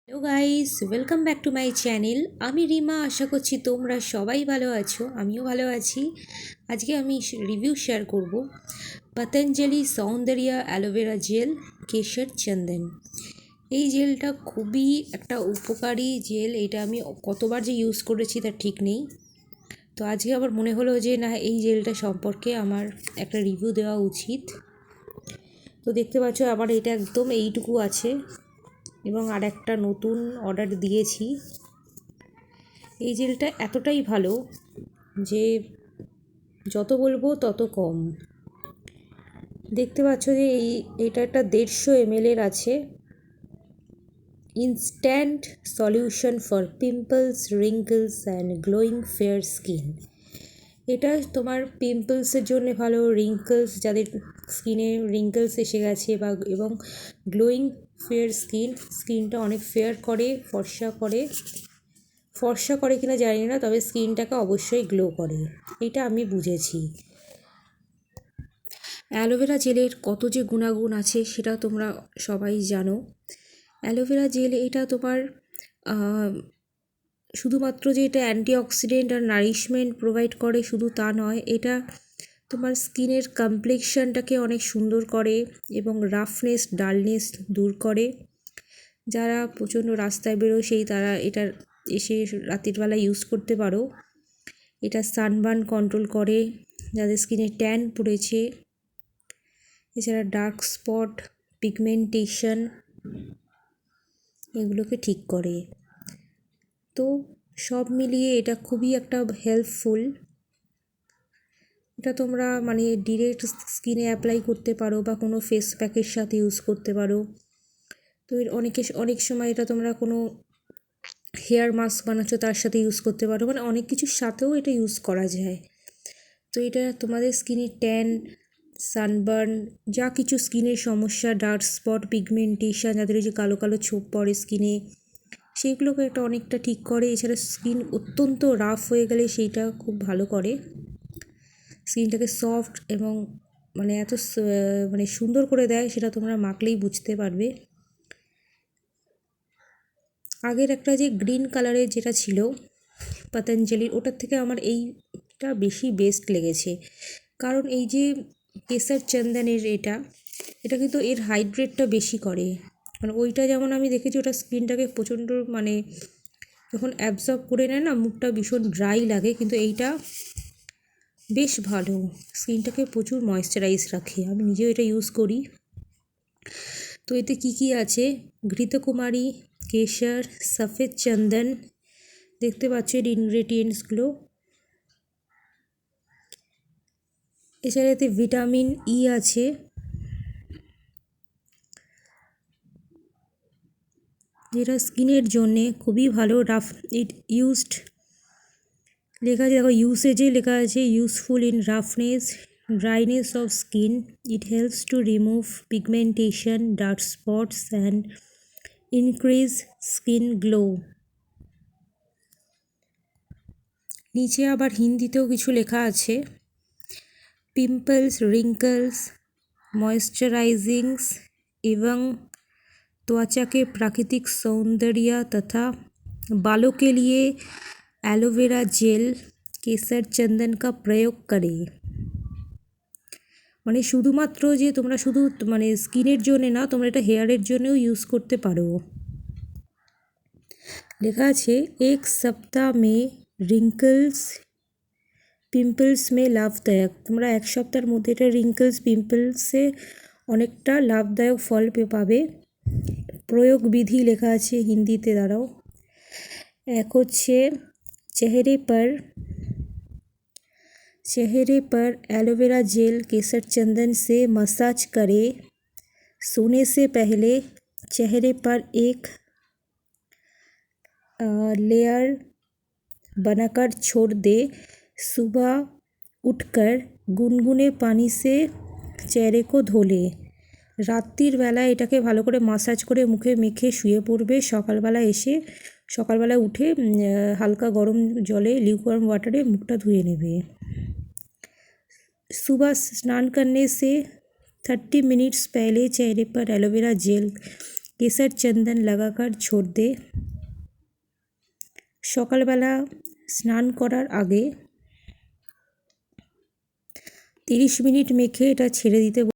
Hello guys, welcome back to my channel. আমি রিমা, আশা করছি তোমরা সবাই ভালো আছো, আমিও ভালো আছি। আজকে আমি রিভিউ শেয়ার করব পতঞ্জলি সৌন্দর্য অ্যালোভেরা জেল কেশর চন্দন। এই জেলটা খুবই একটা উপকারী জেল। এটা আমি কতবার যে ইউজ করেছি তার ঠিক নেই। তো আজকে আবার মনে হলো যে না, এই জেলটা সম্পর্কে আমার একটা রিভিউ দেওয়া উচিত। তো দেখতে পাচ্ছ আবার এটা একদম এইটুকু আছে এবং আর একটা নতুন অর্ডার দিয়েছি। এই জেলটা এতটাই ভালো যে যত বলবো তত কম। দেখতে পাচ্ছ যে এটা একটা 150 ml এর আছে। Instant solution for pimples, wrinkles and glowing fair skin. এটা তোমার পিম্পলসের জন্য ভালো, রিঙ্কলস যাদের স্কিনে রিঙ্কলস এসে গেছে এবং গ্লোয়িং ফেয়ার স্কিনটা অনেক ফেয়ার করে, ফর্সা করে কিনা জানি না, তবে স্কিনটাকে অবশ্যই গ্লো করে, এটা আমি বুঝেছি। অ্যালোভেরা জেলের কত যে গুণাগুণ আছে সেটা তোমরা সবাই জানো। অ্যালোভেরা জেল এটা তোমার শুধুমাত্র যে এটা অ্যান্টিঅক্সিডেন্ট আর নারিশমেন্ট প্রোভাইড করে শুধু তা নয়, এটা তোমার স্কিনের কমপ্লেকশনটাকে অনেক সুন্দর করে এবং রাফনেস, ডালনেস দূর করে। যারা প্রচণ্ড রাস্তায় বেরোয় তারা এটা এসে রাতের বেলা ইউজ করতে পারো। এটা সানবার্ন কন্ট্রোল করে, যাদের স্কিনে ট্যান পড়েছে। এছাড়া ডার্ক স্পট, পিগমেন্টেশন এগুলোকে ঠিক করে। তো সব মিলিয়ে এটা খুবই একটা হেল্পফুল। এটা তোমরা ডিরেক্ট স্কিনে অ্যাপ্লাই করতে পারো বা কোনো ফেস প্যাকের সাথে ইউজ করতে পারো। তো অনেক সময় এটা তোমরা কোনো হেয়ার মাস্ক বানাচ্ছ তার সাথে ইউজ করতে পারো, অনেক কিছুর সাথেও এটা ইউজ করা যায়। তো এটা তোমাদের স্কিনে ট্যান, সানবার্ন, যা কিছু স্কিনের সমস্যা, ডার্ক স্পট, পিগমেন্টেশন, যাদের ওই যে কালো কালো ছোপ পড়ে স্কিনে, সেইগুলোকে এটা অনেকটা ঠিক করে। এছাড়া স্কিন অত্যন্ত রাফ হয়ে গেলে সেইটা খুব ভালো করে, স্কিনটাকে সফট এবং এত সুন্দর করে দেয়, সেটা তোমরা মাখলেই বুঝতে পারবে। আগের একটা যে গ্রিন কালারের যেটা ছিল পতঞ্জলির, ওটার থেকে আমার এইটা বেশি বেস্ট লেগেছে। কারণ এই যে কেশর চন্দনের এটা কিন্তু এর হাইড্রেটটা বেশি করে। ওইটা যেমন আমি দেখেছি ওটা স্কিনটাকে প্রচণ্ড যখন অ্যাবজর্ব করে নেয় না, মুখটা ভীষণ ড্রাই লাগে, কিন্তু এইটা বেশ ভালো, স্কিনটাকে প্রচুর ময়েশ্চারাইজ রাখে। আমি নিজেও এটা ইউজ করি। তো এতে কী আছে, ঘৃতকুমারী, কেশর, সফেদ চন্দন, দেখতে পাচ্ছ এর ইনগ্রেডিয়েন্টসগুলো। এছাড়া এতে ভিটামিন ই আছে, যেটা স্কিনের জন্যে খুবই ভালো। লেখা আছে, দেখো ইউসেজে লেখা আছে useful in roughness, dryness of skin, it helps to remove pigmentation, dark spots and increase skin glow. নিচে আবার হিন্দিতেও কিছু লেখা আছে, पिंपल्स, रिंकल्स, मॉइस्चराइजिंग्स एवं त्वचा के प्राकृतिक सौंदर्य तथा बालों के लिए एलोवेरा जेल केसर चंदन का प्रयोग करें। শুধুমাত্র যে তোমরা শুধু স্কিনের জন্য না, তোমরা এটা হেয়ারের জন্যও ইউজ করতে পারো। লেখা আছে এক সপ্তাহ মে রিঙ্কলস পিম্পলস মে লাভদায়ক। তোমরা এক সপ্তাহের মধ্যে এটা পিম্পলসে অনেকটা লাভদায়ক ফল পাবে। প্রয়োগ বিধি লেখা আছে হিন্দিতে, দাঁড়াও। এক হচ্ছে चेहरे पर एलोवेरा जेल केसर चंदन से मसाज करें। सोने से पहले चेहरे पर एक लेयर बनाकर छोड़ दे। सुबह उठकर गुनगुने पानी से চেহারে কো ধোলে। রাত্রির বেলায় এটাকে ভালো করে মাসাজ করে মুখে মেখে শুয়ে পড়বে। সকালবেলা উঠে হালকা গরম জলে, লিউকওয়ার্ম ওয়াটারে মুখটা ধুয়ে নেবে। सुबह स्नान करने से 30 मिनट्स पहले चेहरे पर एलोवेरा जेल केसर चंदन लगाकर छोड़ दे। সকালবেলা স্নান করার আগে 30 মিনিট মেখে এটা ছেড়ে দিতে